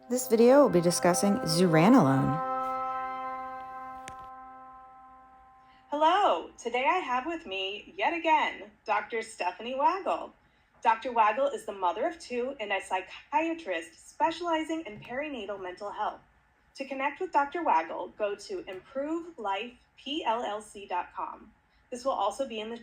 This video will be discussing Zuranolone. Hello, today I have with me, yet again, Dr. Stephanie Waggle. Dr. Waggle is the mother of two and a psychiatrist specializing in perinatal mental health. To connect with Dr. Waggle, go to improvelifepllc.com. This will also be in the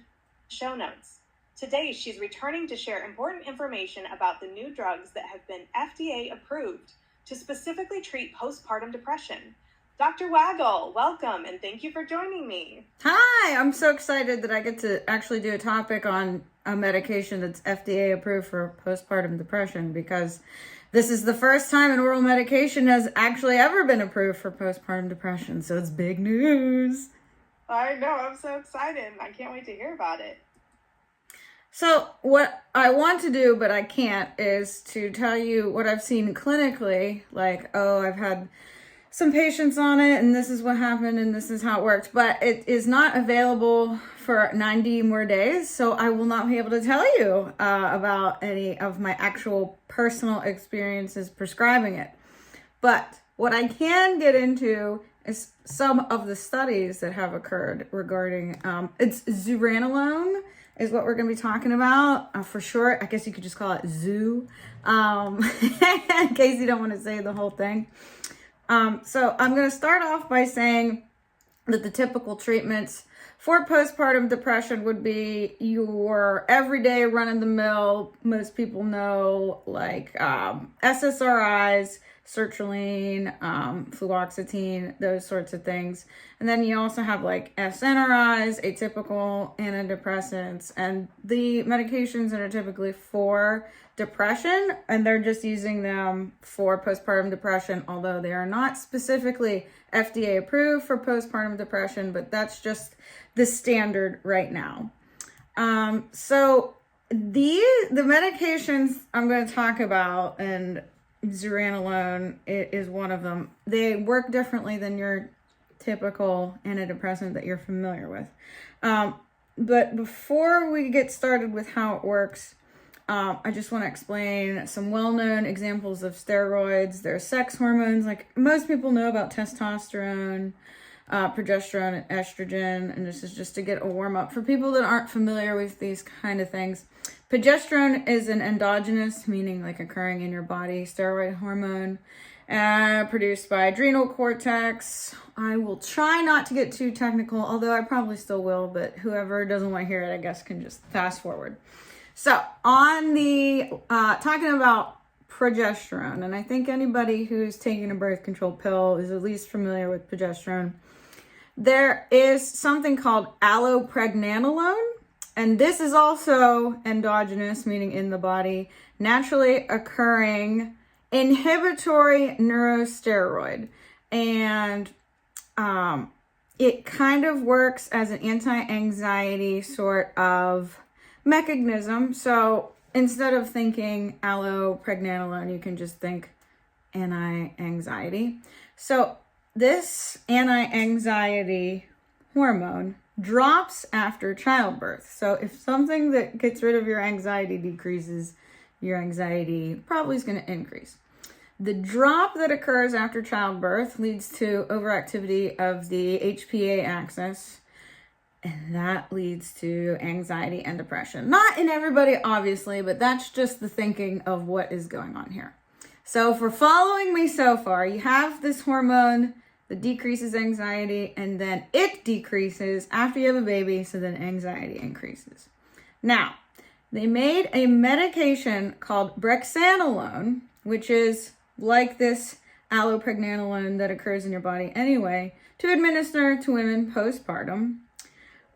show notes. Today, she's returning to share important information about the new drugs that have been FDA approved to specifically treat postpartum depression. Dr. Waggle, welcome, and thank you for joining me. Hi, I'm so excited that I get to actually do a topic on a medication that's FDA approved for postpartum depression, because this is the first time an oral medication has actually ever been approved for postpartum depression, so it's big news. I know, I'm so excited. I can't wait to hear about it. So what I want to do, but I can't, is to tell you what I've seen clinically, like, oh, I've had some patients on it and this is what happened and this is how it worked, but it is not available for 90 more days, so I will not be able to tell you about any of my actual personal experiences prescribing it. But what I can get into is some of the studies that have occurred regarding, it's Zuranolone is what we're going to be talking about. For short, I guess you could just call it Zoo, in case you don't want to say the whole thing. So I'm going to start off by saying that the typical treatments for postpartum depression would be your everyday run-of-the-mill, most people know, like SSRIs, sertraline, fluoxetine, those sorts of things. And then you also have like SNRIs, atypical antidepressants, and the medications that are typically for depression, and they're just using them for postpartum depression, although they are not specifically FDA approved for postpartum depression, but that's just the standard right now. So the medications I'm going to talk about, and Zuranolone is one of them. They work differently than your typical antidepressant that you're familiar with. But before we get started with how it works, I just want to explain some well-known examples of steroids. There are sex hormones, like most people know about testosterone, progesterone, and estrogen, and this is just to get a warm-up for people that aren't familiar with these kind of things. Progesterone is an endogenous, meaning like occurring in your body, steroid hormone, produced by adrenal cortex. I will try not to get too technical, although I probably still will, but whoever doesn't want to hear it, I guess, can just fast forward. So on the, talking about progesterone, and I think anybody who's taking a birth control pill is at least familiar with progesterone. There is something called allopregnanolone, and this is also endogenous, meaning in the body, naturally occurring inhibitory neurosteroid. And it kind of works as an anti-anxiety sort of mechanism. So instead of thinking allopregnanolone, you can just think anti-anxiety. So this anti-anxiety hormone drops after childbirth. So if something that gets rid of your anxiety decreases, your anxiety probably is going to increase. The drop that occurs after childbirth leads to overactivity of the HPA axis, and that leads to anxiety and depression. Not in everybody, obviously, but that's just the thinking of what is going on here. So if we're following me so far, you have this hormone that decreases anxiety, and then it decreases after you have a baby, so then anxiety increases. Now, they made a medication called brexanolone, which is like this allopregnanolone that occurs in your body anyway, to administer to women postpartum.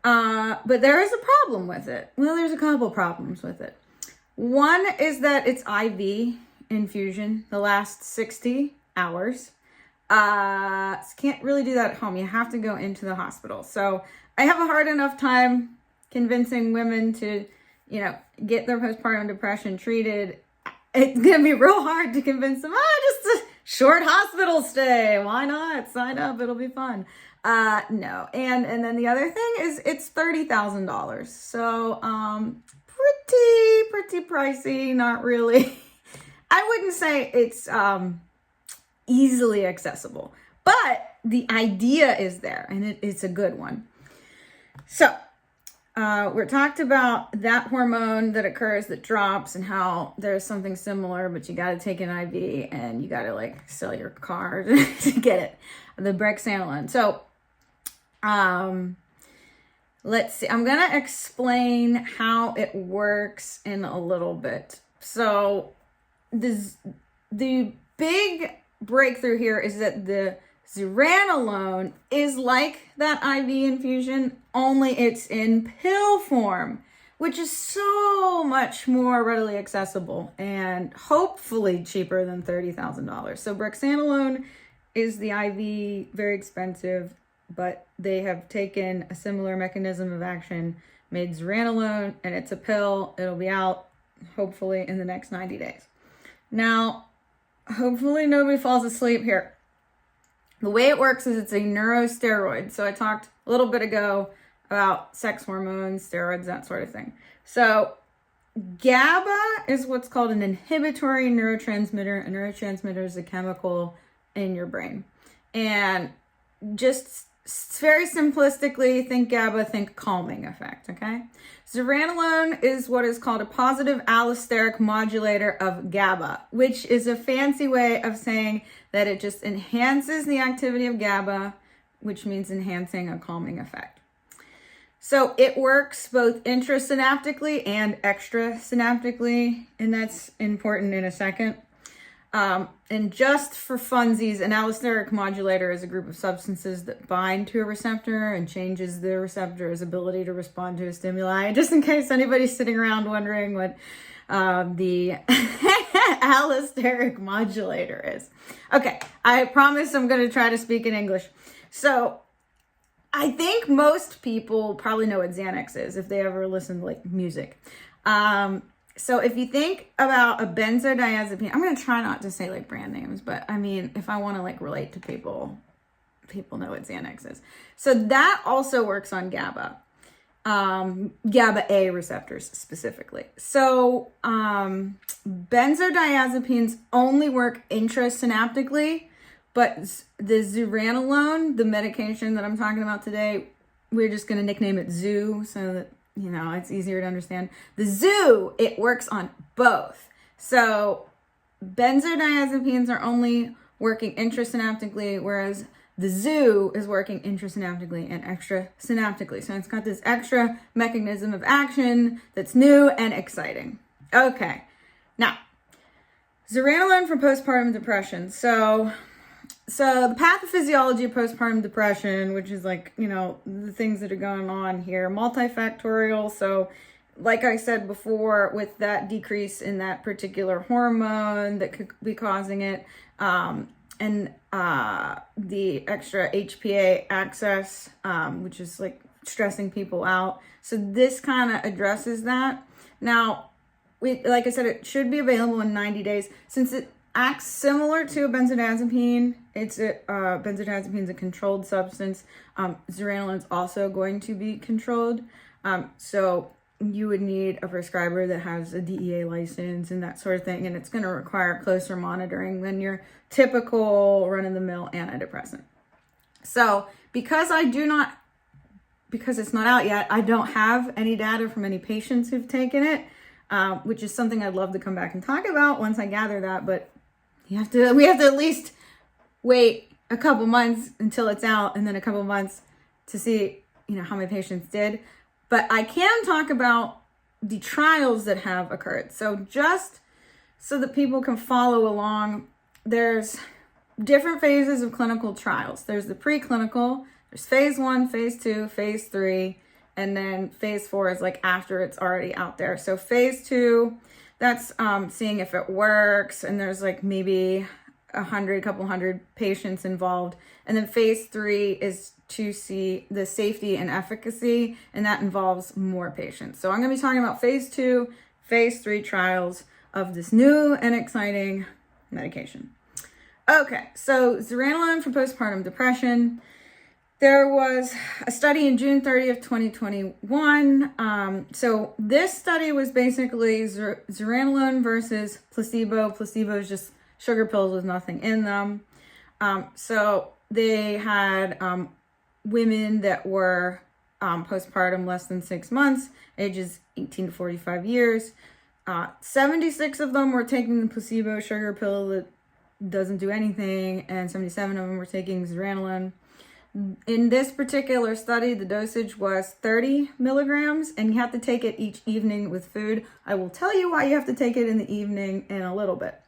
But there is a problem with it. Well, there's a couple problems with it. One is that it's IV infusion the last 60 hours. Can't really do that at home. You have to go into the hospital. So I have a hard enough time convincing women to, get their postpartum depression treated. It's going to be real hard to convince them, just a short hospital stay. Why not? Sign up. It'll be fun. No. And then the other thing is it's $30,000. So, pretty pricey. Not really. I wouldn't say it's, easily accessible. But the idea is there, and it's a good one. So we talked about that hormone that occurs that drops and how there's something similar, but you got to take an IV and you got to like sell your car to get it, the brexanolone. So let's see. I'm going to explain how it works in a little bit. So the big breakthrough here is that the Zuranolone is like that IV infusion, only it's in pill form, which is so much more readily accessible and hopefully cheaper than $30,000. So brexanolone is the IV, very expensive, but they have taken a similar mechanism of action, made Zuranolone, and it's a pill. It'll be out hopefully in the next 90 days. Now, hopefully nobody falls asleep here. The way it works is it's a neurosteroid. So I talked a little bit ago about sex hormones, steroids, that sort of thing. So GABA is what's called an inhibitory neurotransmitter. A neurotransmitter is a chemical in your brain. And just very simplistically, think GABA, think calming effect, okay? Zuranolone is what is called a positive allosteric modulator of GABA, which is a fancy way of saying that it just enhances the activity of GABA, which means enhancing a calming effect. So it works both intrasynaptically and extrasynaptically, and that's important in a second. And just for funsies, an allosteric modulator is a group of substances that bind to a receptor and changes the receptor's ability to respond to a stimuli. Just in case anybody's sitting around wondering what the allosteric modulator is. Okay, I promise I'm going to try to speak in English. So I think most people probably know what Xanax is if they ever listen to like music. So if you think about a benzodiazepine, I'm going to try not to say like brand names, but I mean, if I want to like relate to people know what Xanax is. So that also works on GABA, GABA A receptors specifically. So benzodiazepines only work intrasynaptically, but the Zuranolone, the medication that I'm talking about today, we're just going to nickname it Zoo so that you know, it's easier to understand. The Zoo, it works on both. So benzodiazepines are only working intrasynaptically, whereas the Zoo is working intrasynaptically and extrasynaptically. So it's got this extra mechanism of action that's new and exciting. Okay, now, Zuranolone for postpartum depression. So the pathophysiology of postpartum depression, which is like, you know, the things that are going on here, multifactorial. So like I said before, with that decrease in that particular hormone that could be causing it, and the extra HPA access, which is like stressing people out. So this kind of addresses that. Now, like I said, it should be available in 90 days. Since it acts similar to a benzodiazepine, benzodiazepine is a controlled substance. Zuranolone is also going to be controlled. So you would need a prescriber that has a DEA license and that sort of thing. And it's going to require closer monitoring than your typical run-of-the-mill antidepressant. So because it's not out yet, I don't have any data from any patients who've taken it, which is something I'd love to come back and talk about once I gather that. But we have to at least wait a couple months until it's out, and then a couple months to see, you know, how my patients did. But I can talk about the trials that have occurred. So just so that people can follow along, there's different phases of clinical trials. There's the preclinical, there's phase 1, phase 2, phase 3, and then phase 4 is like after it's already out there. So phase 2, that's seeing if it works, and there's like maybe a couple hundred patients involved. And then phase 3 is to see the safety and efficacy, and that involves more patients. So I'm going to be talking about phase 2, phase 3 trials of this new and exciting medication. Okay, so Zuranolone for postpartum depression. There was a study in June 30th, 2021. So this study was basically Zuranolone versus placebo. Placebo is just sugar pills with nothing in them. So they had women that were postpartum less than 6 months, ages 18 to 45 years. 76 of them were taking the placebo sugar pill that doesn't do anything, and 77 of them were taking Zuranolone. In this particular study, the dosage was 30 milligrams, and you have to take it each evening with food. I will tell you why you have to take it in the evening in a little bit.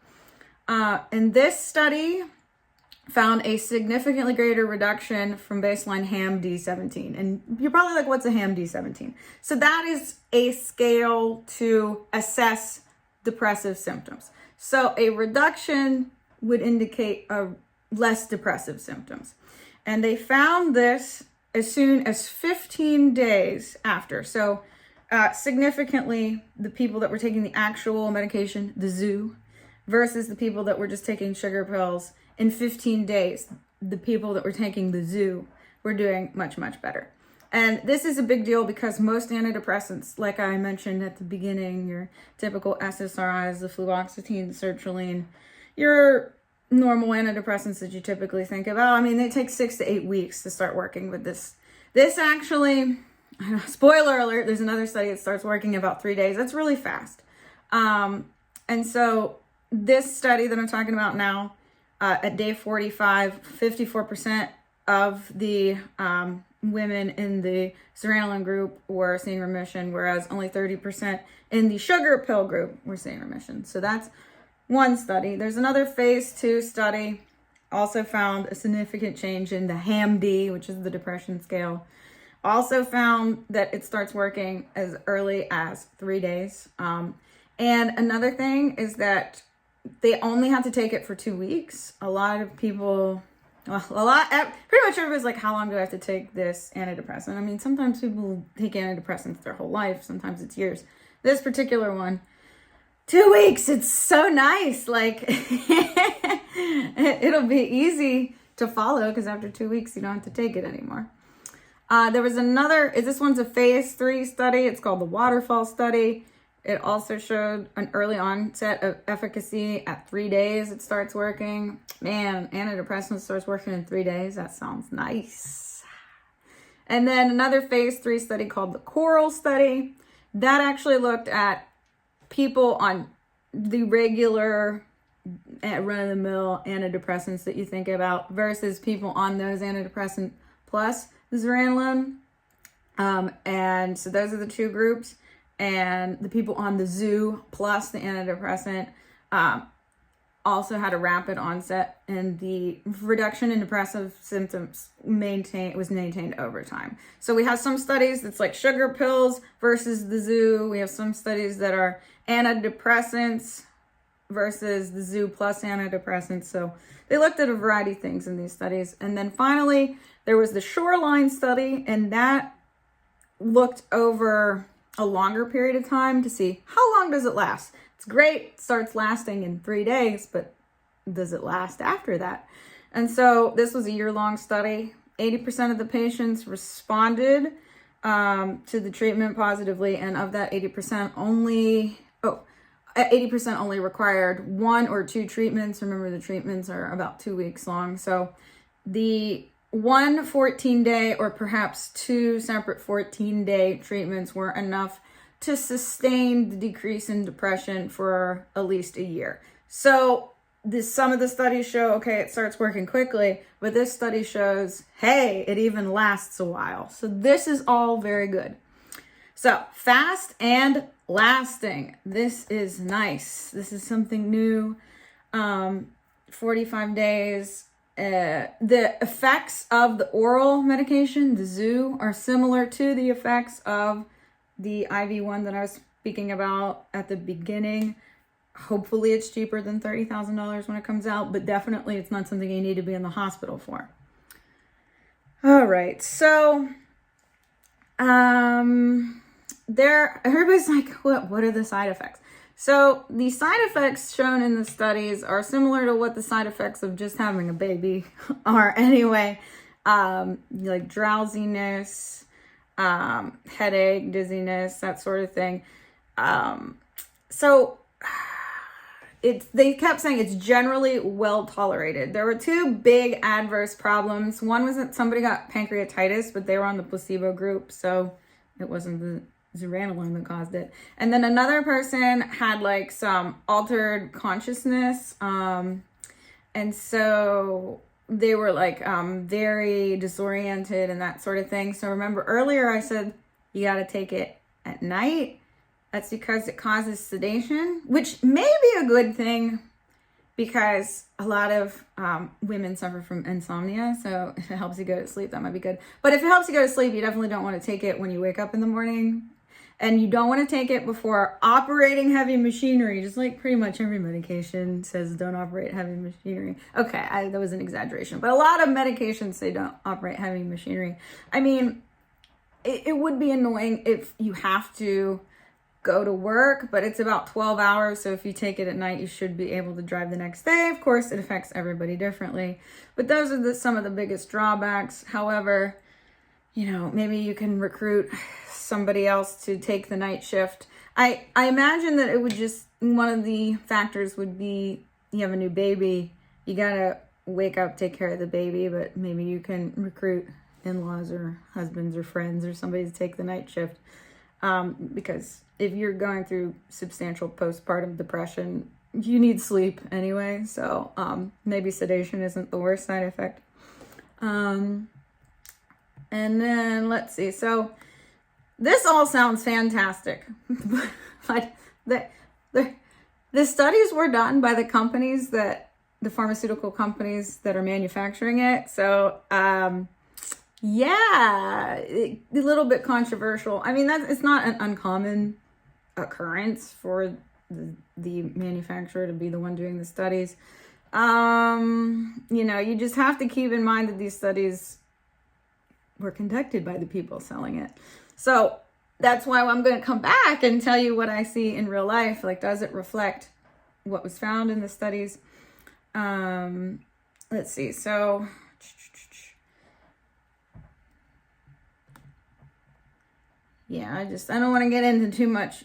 And this study found a significantly greater reduction from baseline HAM-D17. And you're probably like, what's a HAM-D17? So that is a scale to assess depressive symptoms. So a reduction would indicate less depressive symptoms. And they found this as soon as 15 days after. So significantly, the people that were taking the actual medication, the zoo, versus the people that were just taking sugar pills, in 15 days, the people that were taking the zoo were doing much, much better. And this is a big deal because most antidepressants, like I mentioned at the beginning, your typical SSRIs, the fluoxetine, the sertraline, your normal antidepressants that you typically think about, I mean, they take 6 to 8 weeks to start working with this. This actually, spoiler alert, there's another study that starts working in about 3 days. That's really fast. And so this study that I'm talking about now, at day 45, 54% of the women in the Zuranolone group were seeing remission, whereas only 30% in the sugar pill group were seeing remission. So that's one study. There's another phase 2 study, also found a significant change in the HAM-D, which is the depression scale. Also found that it starts working as early as 3 days. And another thing is that they only have to take it for 2 weeks. A lot of people, pretty much everybody's like, how long do I have to take this antidepressant? I mean, sometimes people take antidepressants their whole life. Sometimes it's years. This particular one, 2 weeks. It's so nice. Like, it'll be easy to follow because after 2 weeks, you don't have to take it anymore. There was this one's a phase 3 study. It's called the Waterfall study. It also showed an early onset of efficacy at 3 days. It starts working. Man, antidepressant starts working in 3 days. That sounds nice. And then another phase 3 study called the Coral study. That actually looked at people on the regular run-of-the-mill antidepressants that you think about versus people on those antidepressant plus the Zuranolone. And so those are the two groups. And the people on the zoo plus the antidepressant also had a rapid onset, and the reduction in depressive symptoms was maintained over time. So we have some studies that's like sugar pills versus the zoo. We have some studies that are antidepressants versus the zoo plus antidepressants. So they looked at a variety of things in these studies. And then finally, there was the Shoreline study, and that looked over a longer period of time to see how long does it last. It's great, it starts lasting in 3 days, but does it last after that? And so this was a year-long study. 80% of the patients responded to the treatment positively, and of that 80% only required 1 or 2 treatments. Remember, the treatments are about 2 weeks long. So the 1 14-day or perhaps 2 separate 14-day treatments were enough to sustain the decrease in depression for at least a year. So some of the studies show, okay, it starts working quickly, but this study shows, hey, it even lasts a while. So this is all very good. So fast and lasting. This is nice. This is something new. 45 days. The effects of the oral medication, the zoo, are similar to the effects of the IV one that I was speaking about at the beginning. Hopefully it's cheaper than $30,000 when it comes out, but definitely it's not something you need to be in the hospital for. All right, so everybody's like, what are the side effects? So the side effects shown in the studies are similar to what the side effects of just having a baby are anyway. Like drowsiness, headache, dizziness, that sort of thing. So they kept saying it's generally well tolerated. There were 2 big adverse problems. One was that somebody got pancreatitis, but they were on the placebo group, so it wasn't the Zuranolone that caused it. And then another person had like some altered consciousness, and so they were like very disoriented and that sort of thing. So remember earlier I said you got to take it at night. That's because it causes sedation, which may be a good thing because a lot of women suffer from insomnia. So if it helps you go to sleep, that might be good. But if it helps you go to sleep, you definitely don't want to take it when you wake up in the morning. And you don't want to take it before operating heavy machinery, just like pretty much every medication says don't operate heavy machinery. Okay, that was an exaggeration. But a lot of medications say don't operate heavy machinery. I mean, it would be annoying if you have to go to work, but it's about 12 hours. So if you take it at night, you should be able to drive the next day. Of course, it affects everybody differently. But those are some of the biggest drawbacks. However, maybe you can recruit somebody else to take the night shift. I imagine that it would just, one of the factors would be you have a new baby. You gotta wake up, take care of the baby, but maybe you can recruit in-laws or husbands or friends or somebody to take the night shift. Because if you're going through substantial postpartum depression, you need sleep anyway. So maybe sedation isn't the worst side effect. And then let's see. So this all sounds fantastic, but the studies were done by the pharmaceutical companies that are manufacturing it. So yeah, a little bit controversial. I mean, it's not an uncommon occurrence for the manufacturer to be the one doing the studies. You just have to keep in mind that these studies were conducted by the people selling it. So that's why I'm going to come back and tell you what I see in real life. Like, does it reflect what was found in the studies? Let's see. So yeah, I don't want to get into too much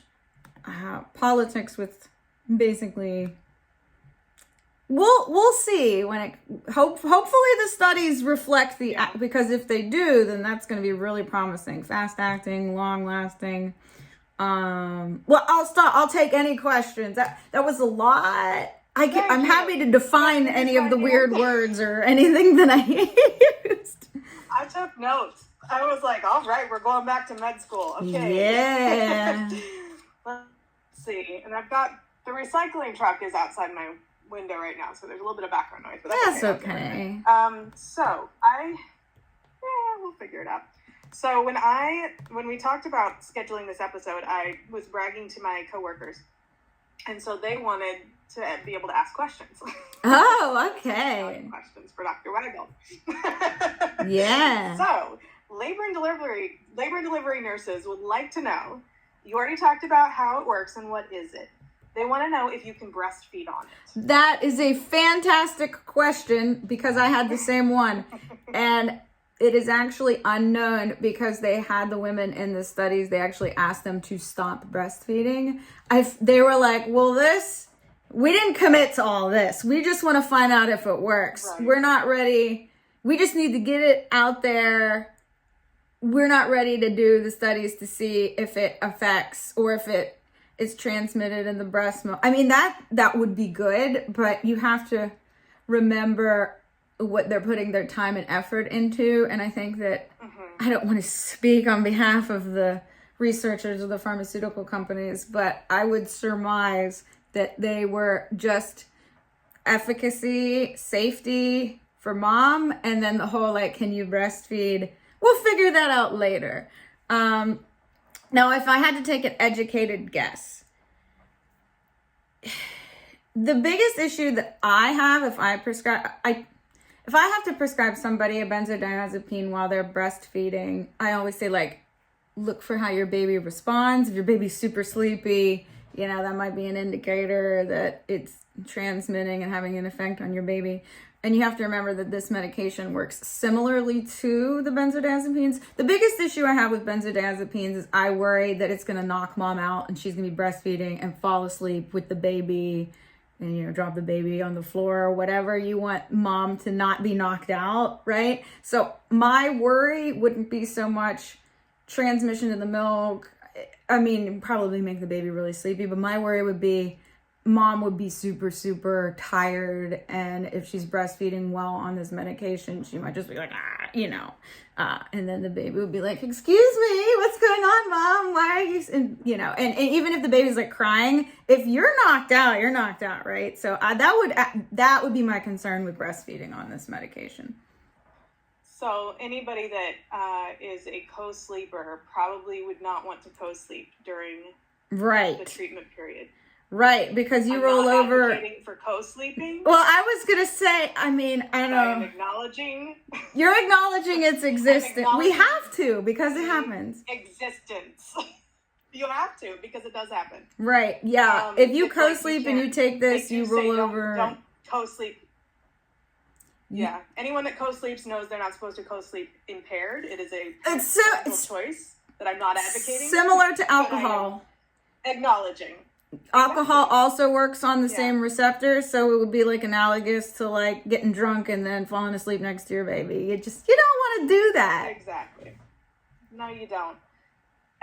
politics with basically. We'll see when it hopefully the studies reflect because if they do, then that's going to be really promising. Fast acting, long lasting. I'll take any questions. That was a lot. I'm happy to define any of the weird words or anything that I used. I took notes. I was like, all right, we're going back to med school. Okay. Yeah. Let's see. And I've got the recycling truck is outside my window right now, so there's a little bit of background noise, but that's okay. So we'll figure it out. So when we talked about scheduling this episode, I was bragging to my coworkers, and so they wanted to be able to ask questions. Oh, okay. Questions for Dr. Weigel. Yeah. So labor and delivery nurses would like to know. You already talked about how it works and what is it. They want to know if you can breastfeed on it. That is a fantastic question because I had the same one. And it is actually unknown because they had the women in the studies. They actually asked them to stop breastfeeding. They were like, well, we didn't commit to all this. We just want to find out if it works. Right. We're not ready. We just need to get it out there. We're not ready to do the studies to see if it affects or if it is transmitted in the breast milk. I mean, that would be good, but you have to remember what they're putting their time and effort into. And I think that I don't want to speak on behalf of the researchers or the pharmaceutical companies, but I would surmise that they were just efficacy, safety for mom, and then the whole, like, can you breastfeed? We'll figure that out later. Now, if I had to take an educated guess, the biggest issue that I have if I have to prescribe somebody a benzodiazepine while they're breastfeeding, I always say, like, look for how your baby responds. If your baby's super sleepy, that might be an indicator that it's transmitting and having an effect on your baby. And you have to remember that this medication works similarly to the benzodiazepines. The biggest issue I have with benzodiazepines is I worry that it's going to knock mom out and she's going to be breastfeeding and fall asleep with the baby and, you know, drop the baby on the floor or whatever. You want mom to not be knocked out, right? So my worry wouldn't be so much transmission of the milk. I mean, probably make the baby really sleepy, but my worry would be mom would be super, super tired. And if she's breastfeeding well on this medication, she might just be like, you know, and then the baby would be like, excuse me, what's going on, mom? Why are you, and, you know, and even if the baby's like crying, if you're knocked out, you're knocked out, right? So that would be my concern with breastfeeding on this medication. So anybody that is a co-sleeper probably would not want to co-sleep during the treatment period. Right, because you I'm roll not over. Advocating for co-sleeping. Well, I was gonna say, I mean, I don't know. I'm acknowledging. You're acknowledging its existence. We have to, because it happens. Existence. You have to, because it does happen. Right. Yeah. If you co-sleep like and you take this, you roll over. Don't co-sleep. Yeah. Anyone that co-sleeps knows they're not supposed to co-sleep impaired. It is a personal choice that I'm not advocating. Similar to alcohol. Acknowledging. Alcohol also works on the same receptors, so it would be like analogous to like getting drunk and then falling asleep next to your baby. You don't want to do that. Exactly. No, you don't.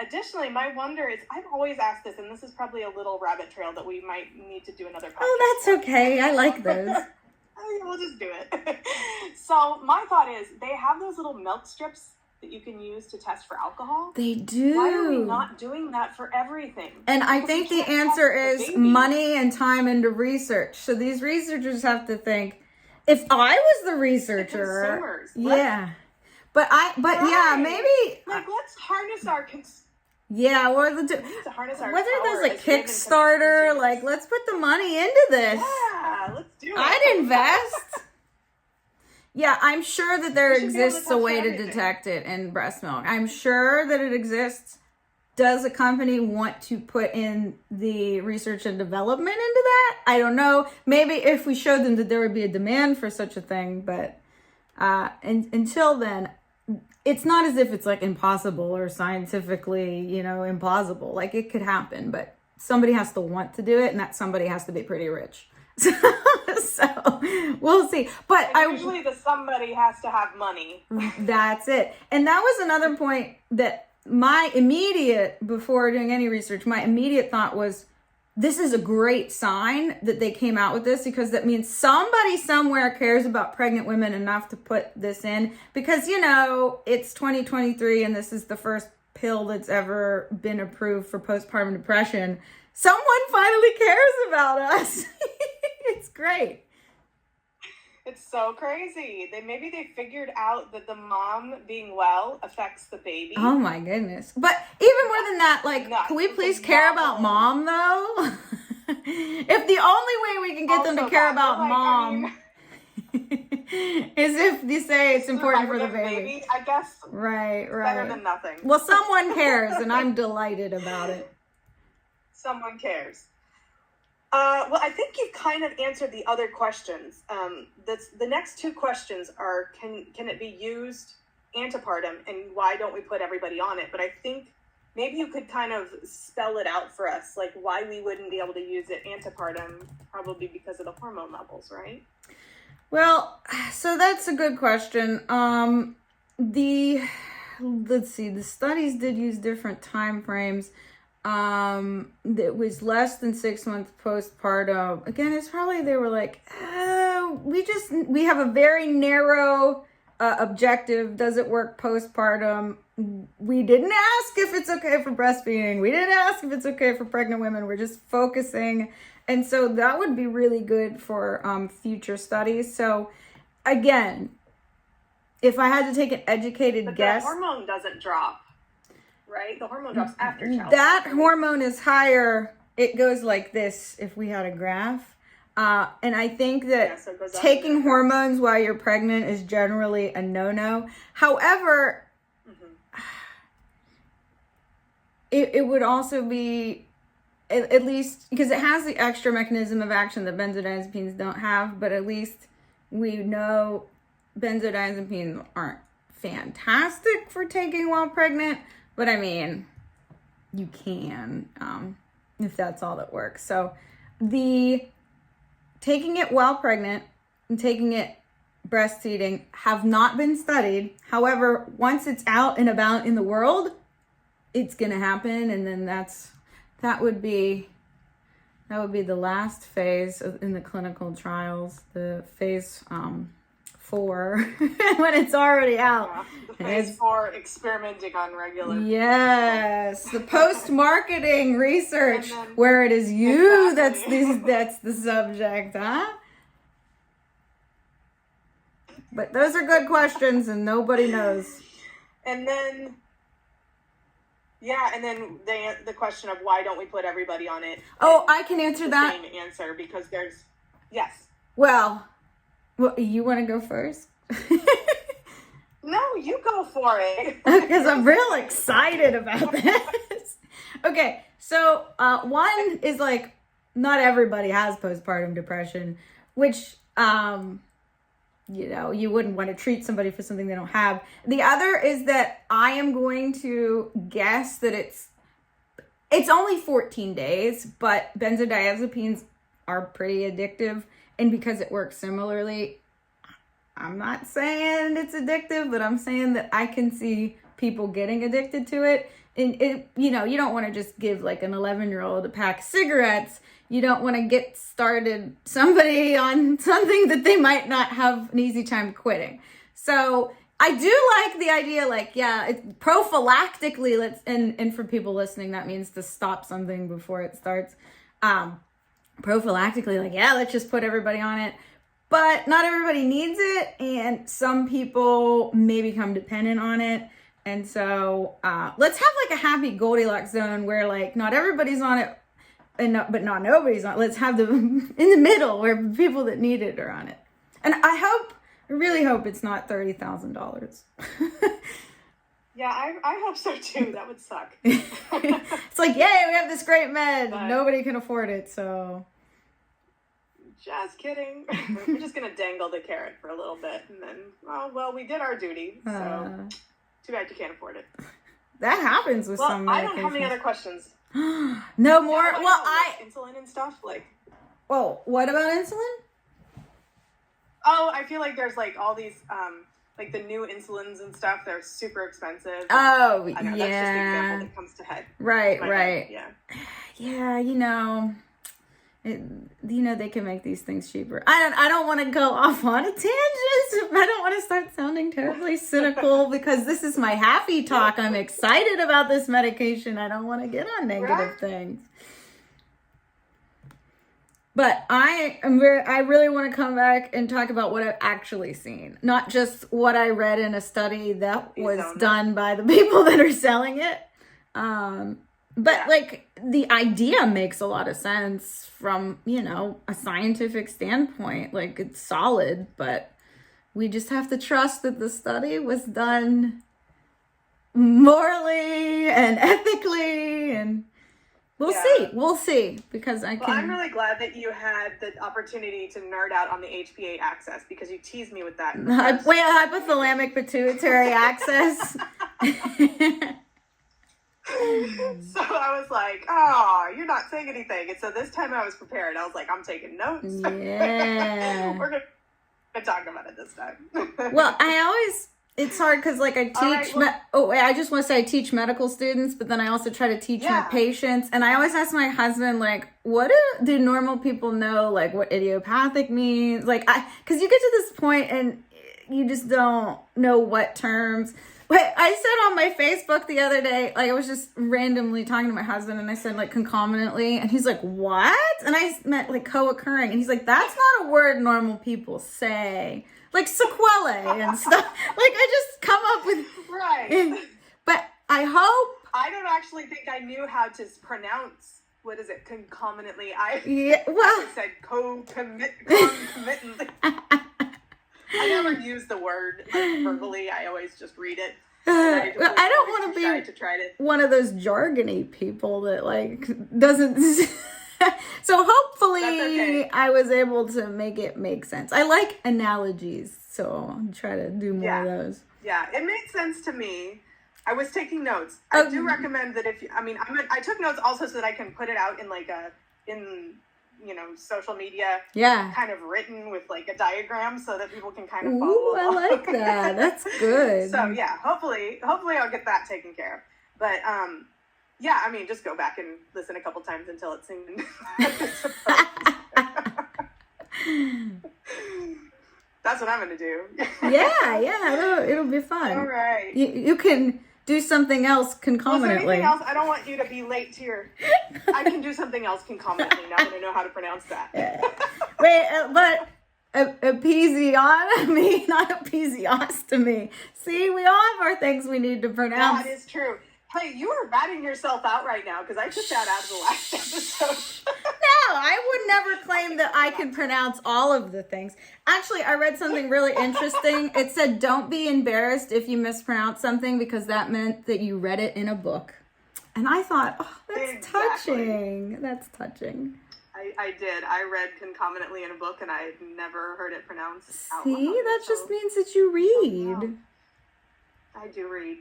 Additionally, my wonder is, I've always asked this, and this is probably a little rabbit trail that we might need to do another podcast. Oh, that's okay. I like those. We'll just do it. So my thought is, they have those little milk strips that you can use to test for alcohol. They do. Why are we not doing that for everything? And I think the answer is money and time into research. So these researchers have to think, if I was the researcher, consumers, yeah. Yeah, maybe like let's harness our yeah, or to harness our whether power there's like as driven Kickstarter, consumers. like let's put the money into this. Yeah, let's do it. I'd invest. Yeah, I'm sure that there exists a way to everything. detect it in breast milk. I'm sure that it exists. Does a company want to put in the research and development into that? I don't know. Maybe if we showed them that there would be a demand for such a thing, but until then, it's not as if it's like impossible or scientifically, you know, implausible. Like it could happen, but somebody has to want to do it, and that somebody has to be pretty rich. So we'll see. But usually the somebody has to have money. That's it. And that was another point that before doing any research, my immediate thought was, this is a great sign that they came out with this, because that means somebody somewhere cares about pregnant women enough to put this in, because, you know, it's 2023 and this is the first pill that's ever been approved for postpartum depression. Someone finally cares about us. It's great. It's so crazy. Maybe they figured out that the mom being well affects the baby. Oh my goodness. But even more than that, like, can we please care about mom though? If the only way we can get them to care about mom is if they say it's important for the baby. I guess. Right. Better than nothing. Well, someone cares, and I'm delighted about it. Someone cares. Well, I think you've kind of answered the other questions. The next two questions are, can it be used antipartum, and why don't we put everybody on it? But I think maybe you could kind of spell it out for us, like why we wouldn't be able to use it antipartum, probably because of the hormone levels, right? Well, so that's a good question. Let's see, the studies did use different time frames. It was less than 6 months postpartum. Again, it's probably, they were like, we have a very narrow objective. Does it work postpartum? We didn't ask if it's okay for breastfeeding. We didn't ask if it's okay for pregnant women. We're just focusing. And so that would be really good for future studies. So again, if I had to take an educated guess. The hormone doesn't drop. Right? The hormone drops after childbirth. That hormone is higher. It goes like this if we had a graph. And I think that taking hormones while you're pregnant is generally a no-no. However, it would also be, at least, because it has the extra mechanism of action that benzodiazepines don't have, but at least we know benzodiazepines aren't fantastic for taking while pregnant. But I mean, you can, if that's all that works. So taking it while pregnant and taking it breastfeeding have not been studied. However, once it's out and about in the world, it's going to happen. And then that would be the last phase in the clinical trials, the phase 4, when it's already out. Yeah, the phase 4 experimenting on regular. Yes, the post-marketing research where it is you that's the subject, huh? But those are good questions and nobody knows. And then, the question of why don't we put everybody on it? Oh, I can answer that. Same answer, because there's, yes. Well, you want to go first? No, you go for it. Because I'm real excited about this. Okay, so one is like, not everybody has postpartum depression, which, you wouldn't want to treat somebody for something they don't have. The other is that I am going to guess that it's only 14 days, but benzodiazepines are pretty addictive. And because it works similarly, I'm not saying it's addictive, but I'm saying that I can see people getting addicted to it. And you don't want to just give like an 11-year-old a pack of cigarettes. You don't want to get started somebody on something that they might not have an easy time quitting. So I do like the idea, prophylactically, and for people listening, that means to stop something before it starts. Prophylactically, let's just put everybody on it. But not everybody needs it, and some people may become dependent on it. And so let's have like a happy Goldilocks zone where not everybody's on it, but not nobody's on it. Let's have them in the middle where people that need it are on it. And I really hope it's not $30,000. Yeah, I hope so too. That would suck. It's like, yay, we have this great med. But nobody can afford it, so. Just kidding. We're just going to dangle the carrot for a little bit. And then, we did our duty. So too bad you can't afford it. That happens with some medications. I don't have any other questions. No more? Insulin and stuff, Oh, what about insulin? Oh, I feel like there's all these, the new insulins and stuff, they're super expensive. Oh, I know, that's just the example that comes to head. Right. Head. Yeah. Yeah, they can make these things cheaper. I don't want to go off on a tangent. I don't want to start sounding terribly cynical because this is my happy talk. I'm excited about this medication. I don't want to get on negative things. But I really want to come back and talk about what I've actually seen, not just what I read in a study that was done by the people that are selling it. But the idea makes a lot of sense from, a scientific standpoint. It's solid, but we just have to trust that the study was done morally and ethically, and we'll see because I'm really glad that you had the opportunity to nerd out on the HPA axis because you teased me with that. Hypothalamic pituitary axis. So I was like, oh, you're not saying anything. And so this time I was prepared. I was like, I'm taking notes. Yeah. We're going to talk about it this time. Well, it's hard because I teach, I just want to say I teach medical students, but then I also try to teach my patients. And I always ask my husband, what do normal people know, what idiopathic means? Because you get to this point and you just don't know what terms. I said on my Facebook the other day, I was just randomly talking to my husband and I said concomitantly and he's like, what? And I meant co-occurring and he's like, that's not a word normal people say. Sequelae and stuff. I just come up with. Right. But I hope. I don't actually think I knew how to pronounce, what is it, concomitantly. I said concomitantly. I never use the word verbally. I always just read it. I don't want to be one of those jargony people that doesn't. So hopefully I was able to make it make sense. I like analogies, so I'll try to do more of those. Yeah, it made sense to me. I was taking notes. I do recommend that I took notes also so that I can put it out in social media Yeah. kind of written with like a diagram so that people can kind of follow Ooh, I along. like that. That's good. So yeah, hopefully I'll get that taken care of. But yeah, I mean, just go back and listen a couple times until it sings. That's what I'm gonna do. Yeah, it'll be fun. All right. You can do something else concomitantly. Was there anything else? I don't want you to be late to your. I can do something else concomitantly now that I know how to pronounce that. Wait, but episiotomy, not episiostomy. See, we all have our things we need to pronounce. That is true. Hey, you are ratting yourself out right now because I took that out of the last episode. No, I would never claim that I can pronounce all of the things. Actually, I read something really interesting. It said, don't be embarrassed if you mispronounce something because that meant that you read it in a book. And I thought, oh, that's touching. That's touching. I did. I read concomitantly in a book and I never heard it pronounced out loud. See, that just means that you read. I do read.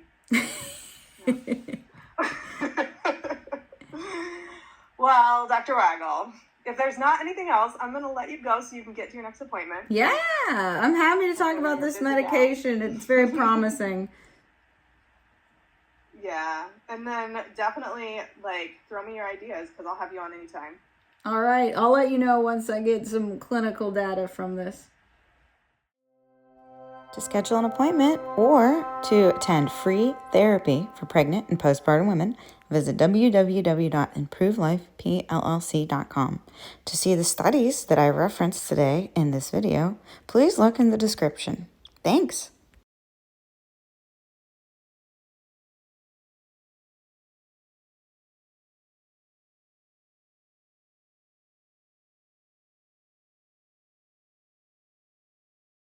Well, Dr. Waggle, if there's not anything else, I'm going to let you go so you can get to your next appointment. Yeah, I'm happy to talk about this medication. It's very promising. Yeah, and then definitely, throw me your ideas because I'll have you on anytime. All right, I'll let you know once I get some clinical data from this. To schedule an appointment or to attend free therapy for pregnant and postpartum women, visit www.improvelifepllc.com. To see the studies that I referenced today in this video, please look in the description. Thanks.